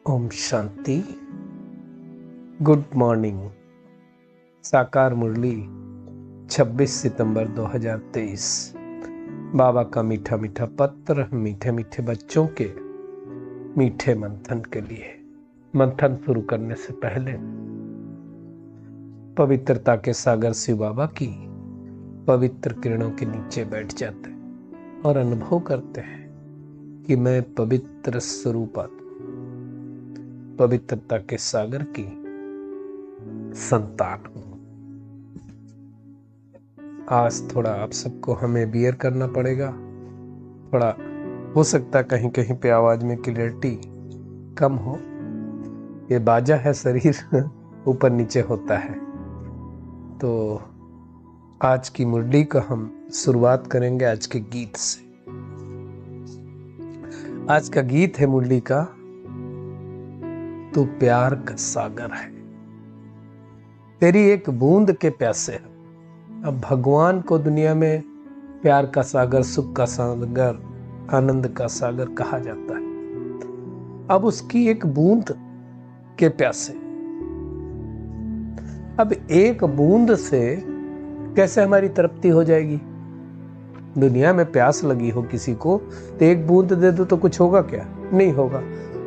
Om Shanti. Good morning. साकार मुरली 26 सितंबर 2023। बाबा का मीठा मीठा पत्र मीठे मीठे बच्चों के मीठे मंथन के लिए। मंथन शुरू करने से पहले पवित्रता के सागर शिव बाबा की पवित्र किरणों के नीचे बैठ जाते हैं और अनुभव करते हैं कि मैं पवित्र स्वरूप आत्मा, पवित्रता के सागर की संतान हूं। आज थोड़ा आप सबको हमें बियर करना पड़ेगा। थोड़ा हो सकता है कहीं कहीं पे आवाज में क्लियरिटी कम हो। ये बाजा है, शरीर ऊपर नीचे होता है। तो आज की मुरली का हम शुरुआत करेंगे आज के गीत से। आज का गीत है मुरली का, तू प्यार का सागर है, तेरी एक बूंद के प्यासे है। अब भगवान को दुनिया में प्यार का सागर, सुख का सागर, आनंद का सागर कहा जाता है। अब उसकी एक बूंद के प्यासे। अब एक बूंद से कैसे हमारी तृप्ति हो जाएगी? दुनिया में प्यास लगी हो किसी को तो एक बूंद दे दो तो कुछ होगा क्या? नहीं होगा।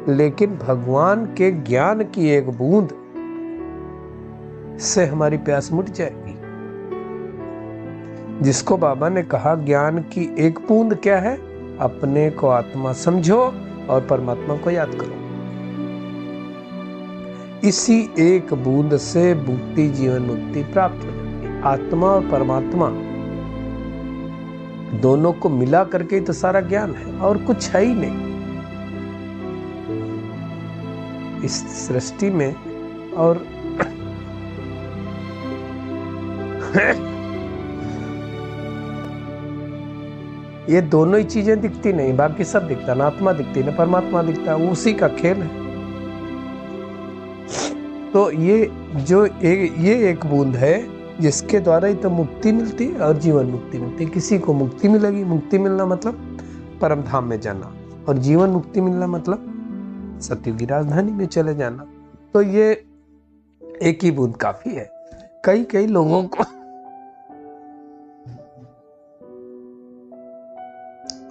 लेकिन भगवान के ज्ञान की एक बूंद से हमारी प्यास मिट जाएगी। जिसको बाबा ने कहा ज्ञान की एक बूंद क्या है? अपने को आत्मा समझो और परमात्मा को याद करो। इसी एक बूंद से मुक्ति, जीवन मुक्ति प्राप्त हो जाती है। आत्मा और परमात्मा दोनों को मिला करके तो सारा ज्ञान है, और कुछ है ही नहीं इस सृष्टि में। और ये दोनों ही चीजें दिखती नहीं, बाकी सब दिखता, ना आत्मा दिखती ना परमात्मा दिखता, उसी का खेल है। तो ये एक बूंद है जिसके द्वारा ही तो मुक्ति मिलती है और जीवन मुक्ति मिलती है। किसी को मुक्ति मिलेगी, मुक्ति मिलना मतलब परम धाम में जाना, और जीवन मुक्ति मिलना मतलब सतयुग की राजधानी में चले जाना। तो ये एक ही बूंद काफी है। कई लोगों को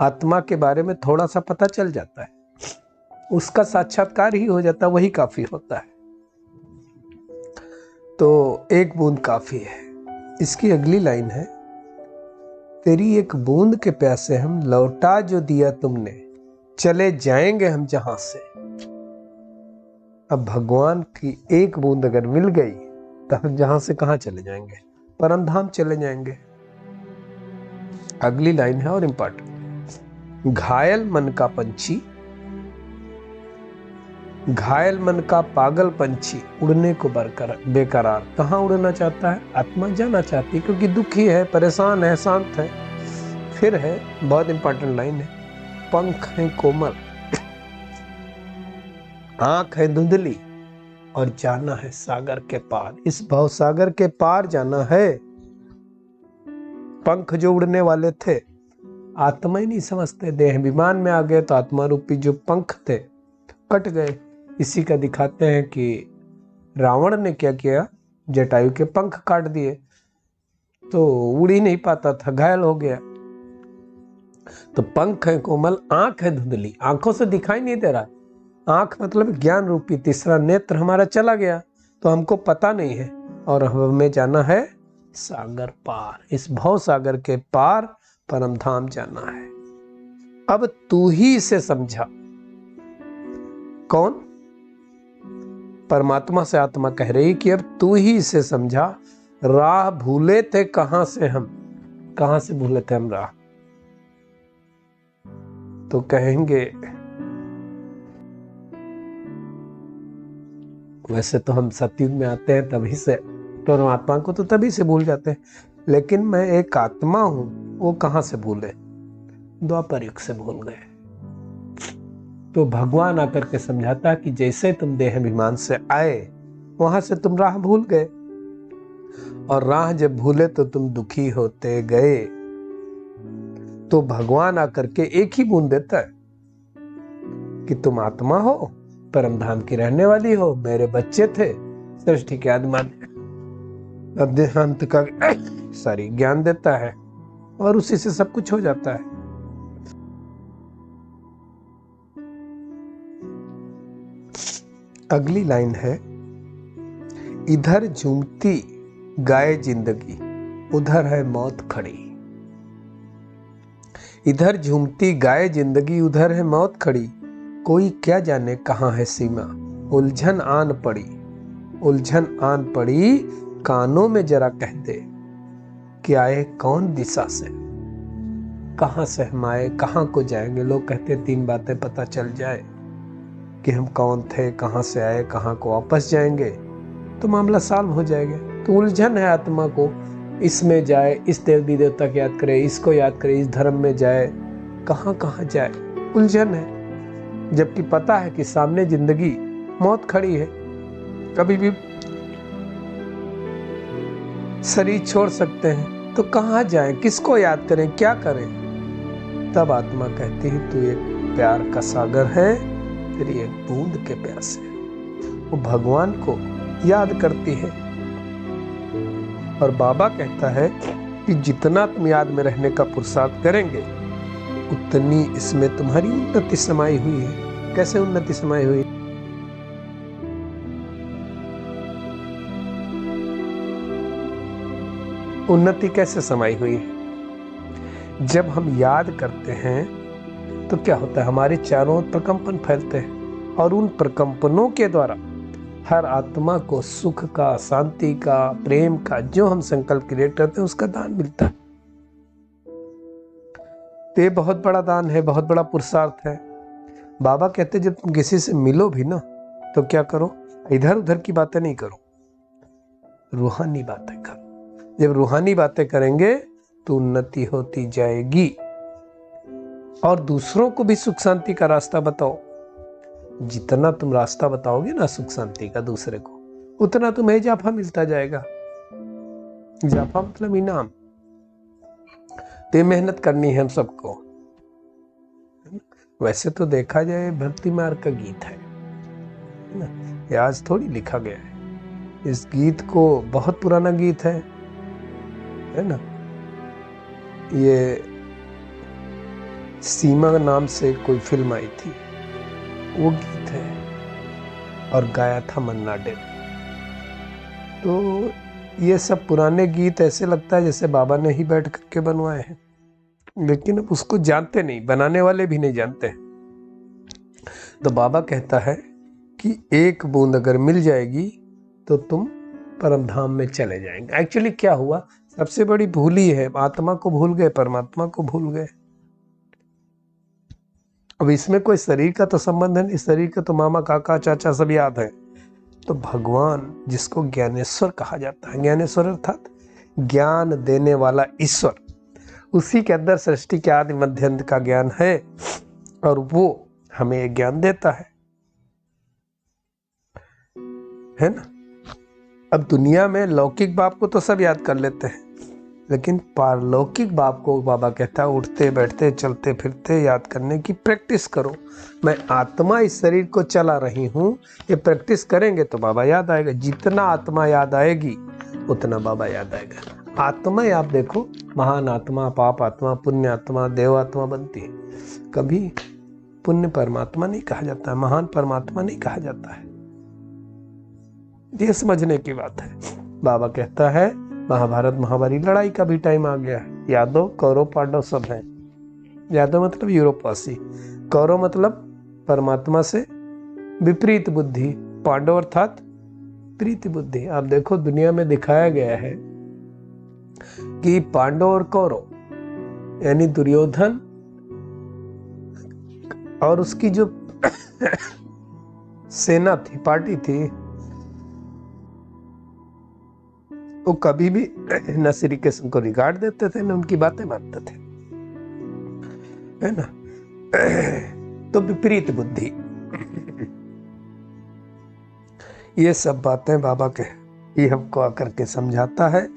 आत्मा के बारे में थोड़ा सा पता चल जाता है, उसका साक्षात्कार ही हो जाता है, वही काफी होता है। तो एक बूंद काफी है। इसकी अगली लाइन है, तेरी एक बूंद के प्यासे हम, लौटा जो दिया तुमने, चले जाएंगे हम जहां से। अब भगवान की एक बूंद अगर मिल गई तो हम जहां से कहां चले जाएंगे? परम धाम चले जाएंगे। अगली लाइन है और इंपॉर्टेंट, घायल मन का पंछी, घायल मन का पागल पंछी उड़ने को बेकरार। कहां उड़ना चाहता है? आत्मा जाना चाहती है, क्योंकि दुखी है, परेशान है, शांत है। फिर है बहुत इंपॉर्टेंट लाइन है, पंख है कोमल, आंख है धुंधली, और जाना है सागर के पार। इस भव सागर के पार जाना है। पंख जो उड़ने वाले थे, आत्मा ही नहीं समझते, देह विमान में आ गए तो आत्मा रूपी जो पंख थे कट गए। इसी का दिखाते हैं कि रावण ने क्या किया, जटायु के पंख काट दिए तो उड़ ही नहीं पाता था, घायल हो गया। तो पंख है कोमल, आंख है धुंधली, आंखों से दिखाई नहीं दे रहा। आंख मतलब ज्ञान रूपी तीसरा नेत्र हमारा चला गया, तो हमको पता नहीं है, और हमें जाना है सागर पार। इस भव सागर के पार परम धाम जाना है। अब तू ही इसे समझा। कौन? परमात्मा से आत्मा कह रही कि अब तू ही इसे समझा। राह भूले थे कहां से हम, कहां से भूले थे हम राह? तो कहेंगे वैसे तो हम सतयुग में आते हैं तभी से, परमात्मा को तो तभी से भूल जाते हैं, लेकिन मैं एक आत्मा हूं, वो कहां से भूले? द्वापर युग से भूल गए। तो भगवान आकर के समझाता कि जैसे तुम देह अभिमान से आए वहां से तुम राह भूल गए, और राह जब भूले तो तुम दुखी होते गए। तो भगवान आकर के एक ही बूंद देता है कि तुम आत्मा हो, परम धाम की रहने वाली हो, मेरे बच्चे थे। सृष्टि के आदि अंत का ज्ञान देता है और उसी से सब कुछ हो जाता है। अगली लाइन है, इधर झूमती गाए जिंदगी, उधर है मौत खड़ी। इधर झूमती गाए जिंदगी, उधर है मौत खड़ी। कोई क्या जाने कहाँ है सीमा, उलझन आन पड़ी। उलझन आन पड़ी, कानों में जरा कह दे कि आए कौन दिशा से, कहाँ से हम आए, कहाँ को जाएंगे। लोग कहते 3 बातें पता चल जाए कि हम कौन थे, कहाँ से आए, कहाँ को वापस जाएंगे, तो मामला सॉल्व हो जाएगा। तो उलझन है आत्मा को, इसमें जाए, इस देवी देवता को याद करे, इसको याद करे, इस धर्म में जाए, कहाँ कहाँ जाए, उलझन है। जबकि पता है कि सामने जिंदगी मौत खड़ी है, कभी भी शरीर छोड़ सकते हैं, तो कहाँ जाएं, किसको याद करें, क्या करें। तब आत्मा कहती है तू एक प्यार का सागर है, तेरी एक बूंद के प्यासे। वो भगवान को याद करती है। और बाबा कहता है कि जितना तुम याद में रहने का पुरुषार्थ करेंगे, उतनी इसमें तुम्हारी उन्नति समाई हुई है। कैसे उन्नति समाई हुई? उन्नति कैसे समाई हुई है? जब हम याद करते हैं तो क्या होता है, हमारे चारों ओर प्रकंपन फैलते हैं और उन प्रकंपनों के द्वारा हर आत्मा को सुख का, शांति का, प्रेम का, जो हम संकल्प क्रिएट करते हैं उसका दान मिलता है। तो ये बहुत बड़ा दान है, बहुत बड़ा पुरुषार्थ है। बाबा कहते जब तुम किसी से मिलो भी ना, तो क्या करो, इधर उधर की बातें नहीं करो, रूहानी बातें करो। जब रूहानी बातें करेंगे तो उन्नति होती जाएगी। और दूसरों को भी सुख शांति का रास्ता बताओ। जितना तुम रास्ता बताओगे ना सुख शांति का दूसरे को, उतना तुम्हें जाफा मिलता जाएगा। जाफा मतलब इनाम। तो मेहनत करनी है हम सबको। वैसे तो देखा जाए भक्ति मार्ग का गीत है ना, ये आज थोड़ी लिखा गया है। इस गीत को, बहुत पुराना गीत है ना। ये सीमा नाम से कोई फिल्म आई थी, वो गीत है और गाया था मन्ना डे। तो ये सब पुराने गीत ऐसे लगता है जैसे बाबा ने ही बैठ करके बनवाए हैं, लेकिन अब उसको जानते नहीं, बनाने वाले भी नहीं जानते। तो बाबा कहता है कि एक बूंद अगर मिल जाएगी तो तुम परम धाम में चले जाएंगे। एक्चुअली क्या हुआ, सबसे बड़ी भूल ही है, आत्मा को भूल गए, परमात्मा को भूल गए। अब इसमें कोई शरीर का तो संबंध है नहीं, शरीर का तो मामा काका चाचा सब याद है। तो भगवान जिसको ज्ञानेश्वर कहा जाता है, ज्ञानेश्वर अर्थात ज्ञान देने वाला ईश्वर, उसी के अंदर सृष्टि के आदि मध्य अंत का ज्ञान है और वो हमें ज्ञान देता है ना। अब दुनिया में लौकिक बाप को तो सब याद कर लेते हैं, लेकिन पारलौकिक बाप को बाबा कहता है उठते बैठते चलते फिरते याद करने की प्रैक्टिस करो। मैं आत्मा इस शरीर को चला रही हूँ, ये प्रैक्टिस करेंगे तो बाबा याद आएगा। जितना आत्मा याद आएगी उतना बाबा याद आएगा। आत्मा आप देखो, महान आत्मा, पाप आत्मा, पुण्य आत्मा, देव आत्मा बनती है। कभी पुण्य परमात्मा नहीं कहा जाता है, महान परमात्मा नहीं कहा जाता है। ये समझने की बात है। बाबा कहता है महाभारत महाभारी लड़ाई का भी टाइम आ गया है। यादव कौरव पांडव सब हैं। यादव मतलब यूरोपवासी, कौरव मतलब परमात्मा से विपरीत बुद्धि, पांडव अर्थात प्रीति बुद्धि। आप देखो दुनिया में दिखाया गया है कि पांडव और कौरव यानी दुर्योधन और उसकी जो सेना थी, पार्टी थी, वो कभी भी न श्री कृष्ण को रिगार्ड देते थे, न उनकी बातें मानते थे, है ना। तो विपरीत बुद्धि, ये सब बातें बाबा के ये हमको आकर के समझाता है।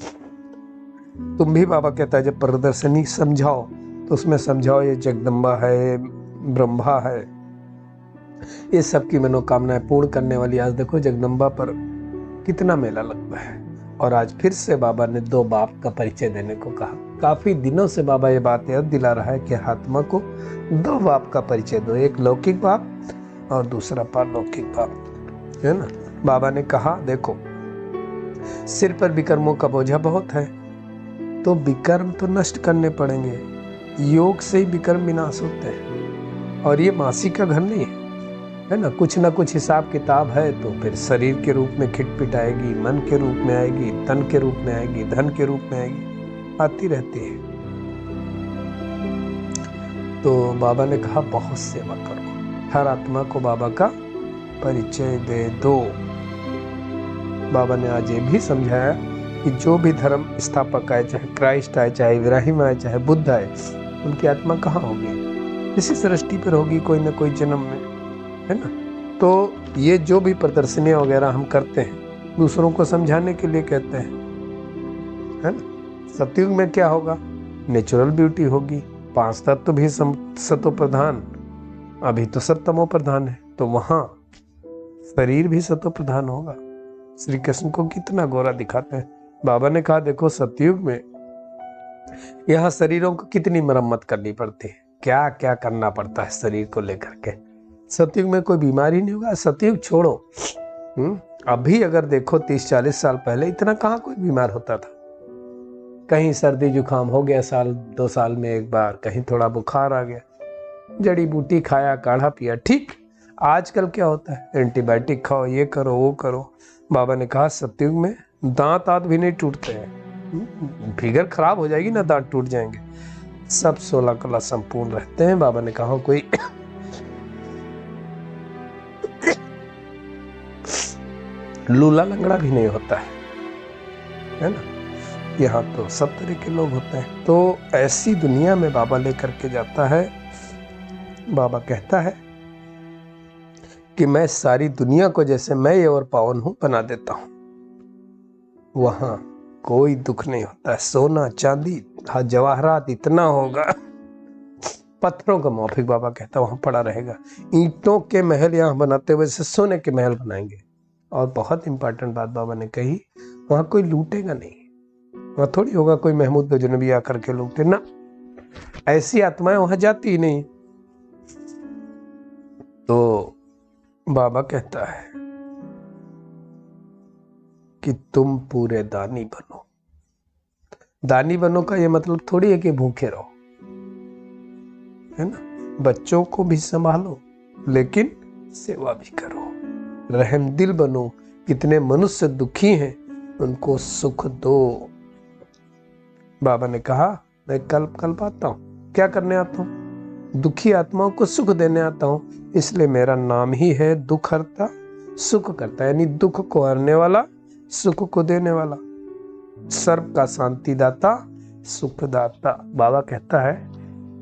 तुम भी, बाबा कहता है जब प्रदर्शनी समझाओ तो उसमें समझाओ ये जगदम्बा है, ब्रह्मा है, ये सबकी मनोकामनाएं पूर्ण करने वाली आज देखो जगदम्बा पर कितना मेला लगता है। और आज फिर से बाबा ने दो बाप का परिचय देने को कहा। काफी दिनों से बाबा ये बात याद दिला रहा है कि आत्मा को दो बाप का परिचय दो, एक लौकिक बाप और दूसरा पारलौकिक बाप, है ना। बाबा ने कहा देखो सिर पर विकर्मों का बोझा बहुत है, तो विकर्म तो नष्ट करने पड़ेंगे। योग से ही विकर्म विनाश होते हैं। और ये मासी का घर नहीं है ना। कुछ ना कुछ हिसाब किताब है तो फिर शरीर के रूप में खिटपिट आएगी, मन के रूप में आएगी, तन के रूप में आएगी, धन के रूप में आएगी, आती रहती है। तो बाबा ने कहा बहुत सेवा करो, हर आत्मा को बाबा का परिचय दे दो। बाबा ने आज ये भी समझाया कि जो भी धर्म स्थापक आए, चाहे क्राइस्ट आए, चाहे इब्राहिम आए, चाहे बुद्ध आए, उनकी आत्मा कहाँ होगी? इसी सृष्टि पर होगी कोई ना कोई जन्म में, है ना। तो ये जो भी प्रदर्शनियां वगैरह हम करते हैं दूसरों को समझाने के लिए कहते हैं, है ना। सतयुग में क्या होगा? नेचुरल ब्यूटी होगी, 5 तत्व भी सतो प्रधान, अभी तो सब तमो प्रधान है, तो वहां शरीर भी सतो प्रधान होगा। श्री कृष्ण को कितना गोरा दिखाते हैं। बाबा ने कहा देखो सतयुग में यहाँ शरीरों को कितनी मरम्मत करनी पड़ती है, क्या क्या करना पड़ता है शरीर को लेकर के। सतयुग में कोई बीमारी नहीं होगा। सतयुग छोड़ो, अभी अगर देखो 30-40 साल पहले इतना कहाँ कोई बीमार होता था। कहीं सर्दी जुकाम हो गया 1-2 साल में एक बार, कहीं थोड़ा बुखार आ गया, जड़ी बूटी खाया, काढ़ा पिया, ठीक। आजकल क्या होता है? एंटीबायोटिक खाओ, ये करो, वो करो। बाबा ने कहा सतयुग में दांत भी नहीं टूटते हैं। फिगर खराब हो जाएगी ना, दांत टूट जाएंगे। सब 16 कला संपूर्ण रहते हैं। बाबा ने कहा कोई लूला लंगड़ा भी नहीं होता है ना। यहाँ तो सब तरह के लोग होते हैं। तो ऐसी दुनिया में बाबा लेकर के जाता है। बाबा कहता है कि मैं सारी दुनिया को जैसे मैं ये और पावन हूं बना देता हूं। वहां कोई दुख नहीं होता है। सोना चांदी जवाहरात इतना होगा, पत्थरों का मौफिक बाबा कहता वहां पड़ा रहेगा। ईंटों के महल यहाँ बनाते हुए से सोने के महल बनाएंगे। और बहुत इंपॉर्टेंट बात बाबा ने कही, वहां कोई लूटेगा नहीं। वहां थोड़ी होगा कोई महमूद गजनबी आकर के लूटे ना, ऐसी आत्माएं वहां जाती ही नहीं। तो बाबा कहता है कि तुम पूरे दानी बनो। दानी बनो का ये मतलब थोड़ी है कि भूखे रहो, है ना। बच्चों को भी संभालो लेकिन सेवा भी करो। रहम दिल बनो। कितने मनुष्य दुखी हैं उनको सुख दो। बाबा ने कहा मैं कल आता हूं। क्या करने आता हूं? दुखी आत्माओं को सुख देने आता हूं। इसलिए मेरा नाम ही है दुख हरता सुख करता, यानी दुख को हरने वाला, सुख को देने वाला, सर्व का शांति दाता, सुख दाता। बाबा कहता है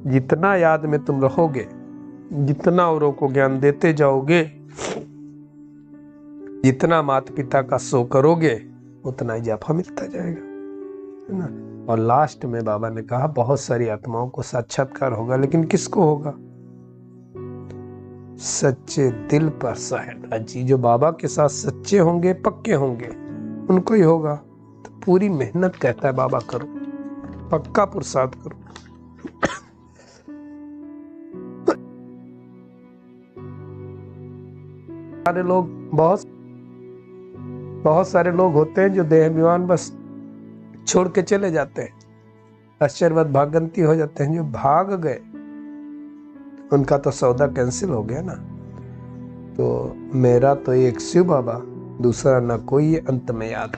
जितना याद में तुम रहोगे, जितना औरों को ज्ञान देते जाओगे, जितना माता पिता का सो करोगे, उतना इजाफा मिलता जाएगा, है ना। और लास्ट में बाबा ने कहा बहुत सारी आत्माओं को साक्षात्कार होगा, लेकिन किसको होगा? सच्चे दिल पर सहायता जी, जो बाबा के साथ सच्चे होंगे, पक्के होंगे, उनको ही होगा। तो पूरी मेहनत कहता है बाबा करो, पक्का पुरुषार्थ करो। सारे लोग बहुत सारे लोग होते हैं जो देहाभिमान बस छोड़ के चले जाते हैं, आश्चर्यवत भागंती हो जाते हैं। जो भाग गए उनका तो सौदा कैंसिल हो गया ना। तो मेरा तो एक शिव बाबा, दूसरा ना कोई अंत में याद,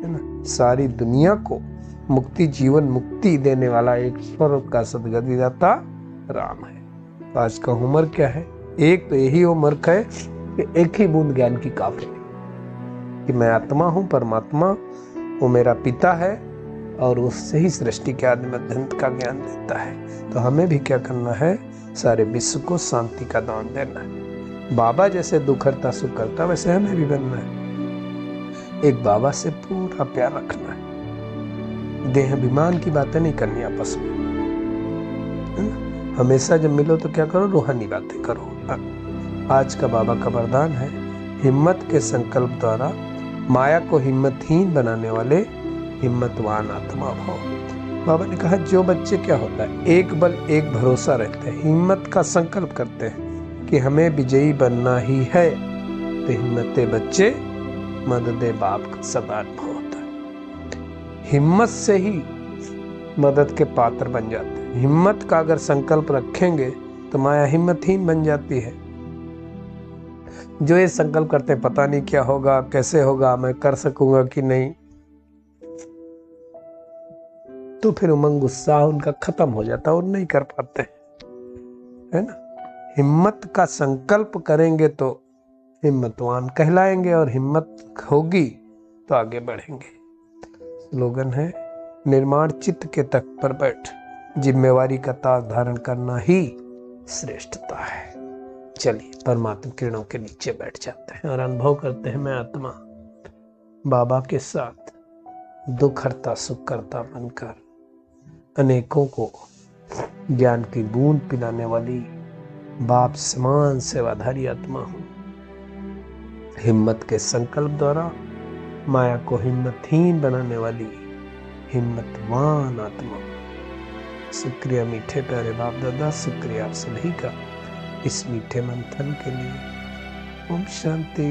है ना। सारी दुनिया को मुक्ति, जीवन मुक्ति देने वाला एक स्वर्ग का सदगति दाता राम है। आज का उम्र क्या है? एक तो यही उम्र है कि एक ही बूंद ज्ञान की काफी है कि मैं आत्मा हूं, परमात्मा वो मेरा पिता है और उससे ही सृष्टि के आदि मध्यांत का ज्ञान देता है। तो हमें भी क्या करना है? सारे विश्व को शांति का दान देना है। बाबा जैसे दुख हरता सुख करता वैसे हमें भी बनना है। एक बाबा से पूरा प्यार रखना है। देह अभिमान की बातें नहीं करनी आपस में, है ना। हमेशा जब मिलो तो क्या करो? रूहानी बातें करो, आज का बाबा का वरदान है, हिम्मत के संकल्प द्वारा माया को हिम्मतहीन बनाने वाले हिम्मतवान आत्मा भव। बाबा ने कहा जो बच्चे क्या होता है, एक बल एक भरोसा रखते हैं, हिम्मत का संकल्प करते हैं कि हमें विजयी बनना ही है, तो हिम्मते बच्चे मददे बाप का सदा अनुभव होता है। हिम्मत से ही मदद के पात्र बन जाते हैं। हिम्मत का अगर संकल्प रखेंगे तो माया हिम्मतहीन बन जाती है। जो ये संकल्प करते हैं पता नहीं क्या होगा, कैसे होगा, मैं कर सकूंगा कि नहीं, तो फिर उमंग उत्साह उनका खत्म हो जाता है और नहीं कर पाते, है ना। हिम्मत का संकल्प करेंगे तो हिम्मतवान कहलाएंगे और हिम्मत होगी तो आगे बढ़ेंगे। स्लोगन है, निर्माण चित्त के तख्त पर बैठ, जिम्मेवारी का ताज धारण करना ही श्रेष्ठता है। चलिए परमात्मा किरणों के नीचे बैठ जाते हैं और अनुभव करते हैं, मैं आत्मा बाबा के साथ दुख हरता सुख करता बनकर अनेकों को ज्ञान की बूंद पिलाने वाली बाप समान सेवाधारी आत्मा हूँ। हिम्मत के संकल्प द्वारा माया को हिम्मतहीन बनाने वाली हिम्मतवान आत्मा। शुक्रिया मीठे प्यारे बाप दादा, शुक्रिया आप सभी का इस मीठे मंथन के लिए। ओम शांति।